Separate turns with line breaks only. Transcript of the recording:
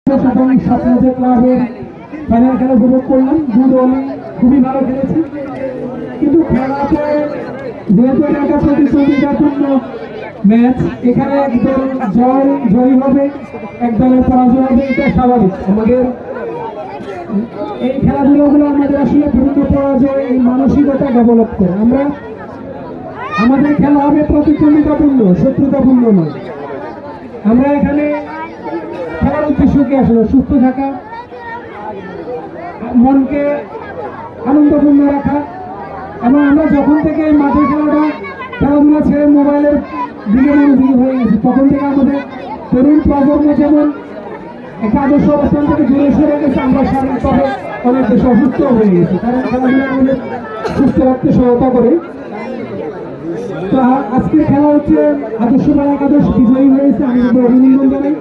স্বপ্নজয় ক্লাবের ফাইনাল খেলা উপভোগ করলাম। দু দলই খুবই ভালো খেলেছে, কিন্তু খেলাতে যেহেতু একটা প্রতিযোগিতাপূর্ণ ম্যাচ, এখানে একদল জয়ী হবে, এক দলের পরাজয় হবে, এটা স্বাভাবিক। আমাদের এই খেলাধুলাগুলো আমাদের আসলে দ্রুত পরাজয় এই মানসিকতা ডেভেলপ করে। আমাদের খেলা হবে প্রতিদ্বন্দ্বিতাপূর্ণ, শত্রুতাপূর্ণ নয়। আমরা এখানে খেলার উদ্দেশ্য কি আসলে সুস্থ থাকা, মনকে আনন্দপূর্ণ রাখা। এবং আমরা যখন থেকে এই মাঠের খেলাধুলা ছেড়ে মোবাইলের দিকে মনোযোগী হয়ে গেছি, তখন থেকে আমাদের তরুণ প্রজন্ম যেমন একটা আদর্শ অবস্থান থেকে দূরে সরে গেছে, আমরা শারীরিকভাবে অনেক বেশি অসুস্থ হয়ে গেছি। কারণ খেলাধুলা আমাদের সুস্থ রাখতে সহায়তা করে। তো আজকের খেলা হচ্ছে আদর্শ বা একাদশ বিজয়ী হয়েছে, আমি অভিনন্দন জানাই।